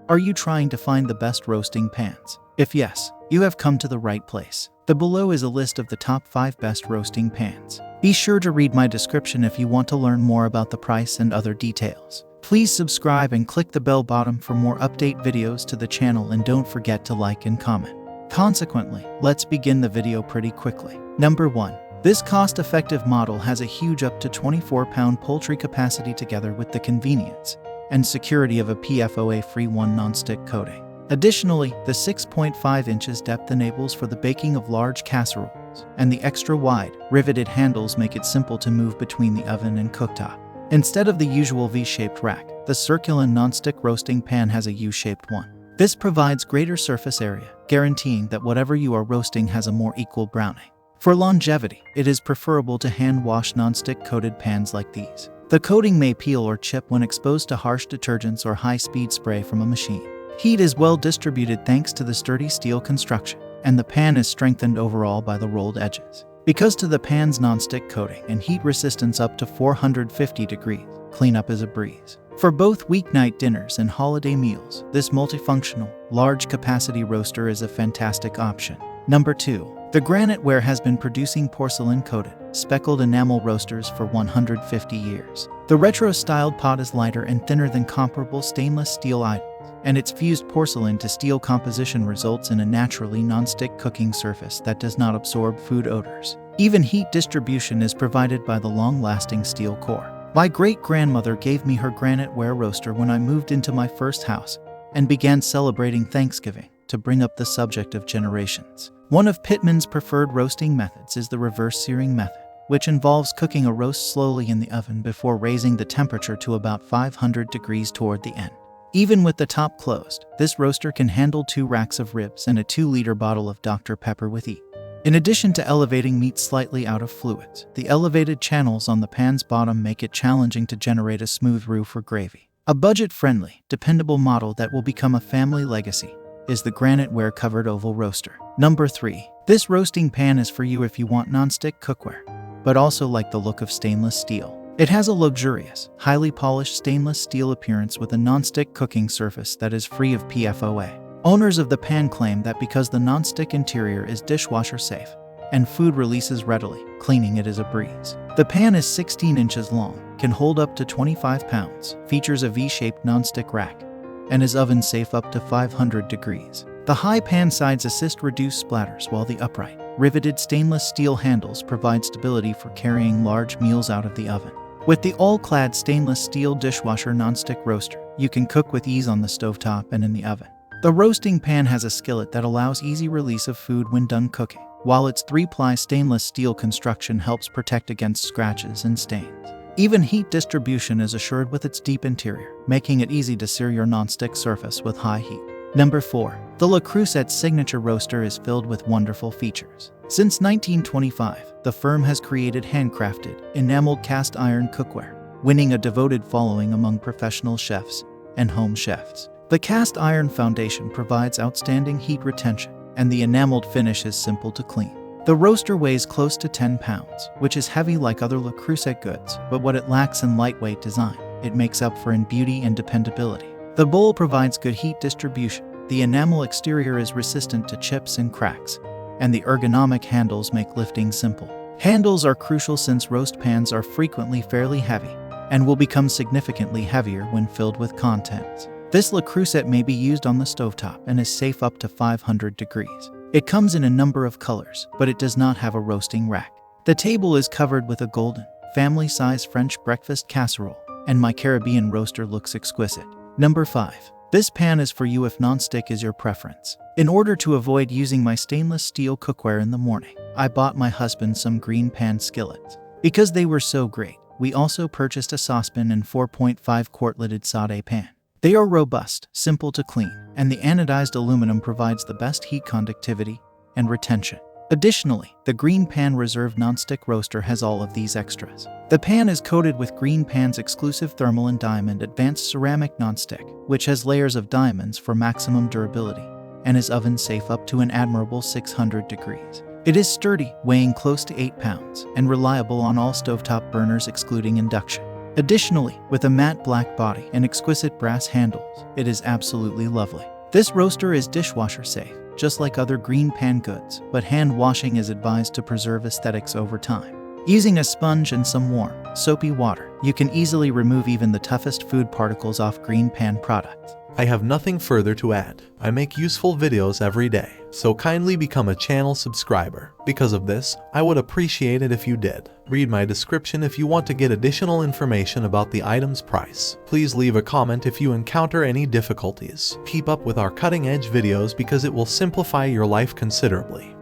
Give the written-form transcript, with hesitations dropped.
Are you trying to find the best roasting pans? If yes, you have come to the right place. The below is a list of the top 5 best roasting pans. Be sure to read my description if you want to learn more about the price and other details. Please subscribe and click the bell button for more update videos to the channel, and don't forget to like and comment. Consequently, let's begin the video pretty quickly. Number 1. This cost-effective model has a huge up to 24-pound poultry capacity together with the convenience and security of a PFOA-free non-stick coating. Additionally, the 6.5 inches depth enables for the baking of large casseroles, and the extra-wide, riveted handles make it simple to move between the oven and cooktop. Instead of the usual V-shaped rack, the circular non-stick roasting pan has a U-shaped one. This provides greater surface area, guaranteeing that whatever you are roasting has a more equal browning. For longevity, it is preferable to hand-wash non-stick coated pans like these. The coating may peel or chip when exposed to harsh detergents or high-speed spray from a machine. Heat is well distributed thanks to the sturdy steel construction, and the pan is strengthened overall by the rolled edges. Because to the pan's non-stick coating and heat resistance up to 450 degrees, cleanup is a breeze. For both weeknight dinners and holiday meals, this multifunctional, large-capacity roaster is a fantastic option. Number 2. The Graniteware has been producing porcelain-coated, speckled enamel roasters for 150 years. The retro-styled pot is lighter and thinner than comparable stainless steel items, and its fused porcelain to steel composition results in a naturally non-stick cooking surface that does not absorb food odors. Even heat distribution is provided by the long-lasting steel core. My great-grandmother gave me her Graniteware roaster when I moved into my first house and began celebrating Thanksgiving, to bring up the subject of generations. One of Pittman's preferred roasting methods is the reverse searing method, which involves cooking a roast slowly in the oven before raising the temperature to about 500 degrees toward the end. Even with the top closed, this roaster can handle 2 racks of ribs and a 2-liter bottle of Dr. Pepper with ease. In addition to elevating meat slightly out of fluids, the elevated channels on the pan's bottom make it challenging to generate a smooth roux for gravy. A budget-friendly, dependable model that will become a family legacy is the Graniteware covered oval roaster. Number 3. This roasting pan is for you if you want non-stick cookware, but also like the look of stainless steel. It has a luxurious, highly polished stainless steel appearance with a non-stick cooking surface that is free of PFOA. Owners of the pan claim that because the non-stick interior is dishwasher safe and food releases readily, cleaning it is a breeze. The pan is 16 inches long, can hold up to 25 pounds, features a V-shaped non-stick rack, and is oven safe up to 500 degrees. The high pan sides assist reduce splatters, while the upright, riveted stainless steel handles provide stability for carrying large meals out of the oven. With the all-clad stainless steel dishwasher non-stick roaster, you can cook with ease on the stovetop and in the oven. The roasting pan has a skillet that allows easy release of food when done cooking, while its 3-ply stainless steel construction helps protect against scratches and stains. Even heat distribution is assured with its deep interior, making it easy to sear your non-stick surface with high heat. Number 4. The Le Creuset signature roaster is filled with wonderful features. Since 1925, the firm has created handcrafted, enameled cast iron cookware, winning a devoted following among professional chefs and home chefs. The cast iron foundation provides outstanding heat retention, and the enameled finish is simple to clean. The roaster weighs close to 10 pounds, which is heavy like other Le Creuset goods, but what it lacks in lightweight design, it makes up for in beauty and dependability. The bowl provides good heat distribution, the enamel exterior is resistant to chips and cracks, and the ergonomic handles make lifting simple. Handles are crucial since roast pans are frequently fairly heavy, and will become significantly heavier when filled with contents. This Le Creuset may be used on the stovetop and is safe up to 500 degrees. It comes in a number of colors, but it does not have a roasting rack. The table is covered with a golden, family-size French breakfast casserole, and my Caribbean roaster looks exquisite. Number 5. This pan is for you if non-stick is your preference. In order to avoid using my stainless steel cookware in the morning, I bought my husband some green pan skillets. Because they were so great, we also purchased a saucepan and 4.5 quart lidded sauté pan. They are robust, simple to clean, and the anodized aluminum provides the best heat conductivity and retention. Additionally, the Green Pan Reserve nonstick roaster has all of these extras. The pan is coated with Green Pan's exclusive thermal and diamond advanced ceramic nonstick, which has layers of diamonds for maximum durability, and is oven safe up to an admirable 600 degrees. It is sturdy, weighing close to 8 pounds, and reliable on all stovetop burners excluding induction. Additionally, with a matte black body and exquisite brass handles, it is absolutely lovely. This roaster is dishwasher safe, just like other green pan goods, but hand washing is advised to preserve aesthetics over time. Using a sponge and some warm, soapy water, you can easily remove even the toughest food particles off green pan products. I have nothing further to add. I make useful videos every day, so kindly become a channel subscriber. Because of this, I would appreciate it if you did. Read my description if you want to get additional information about the item's price. Please leave a comment if you encounter any difficulties. Keep up with our cutting-edge videos because it will simplify your life considerably.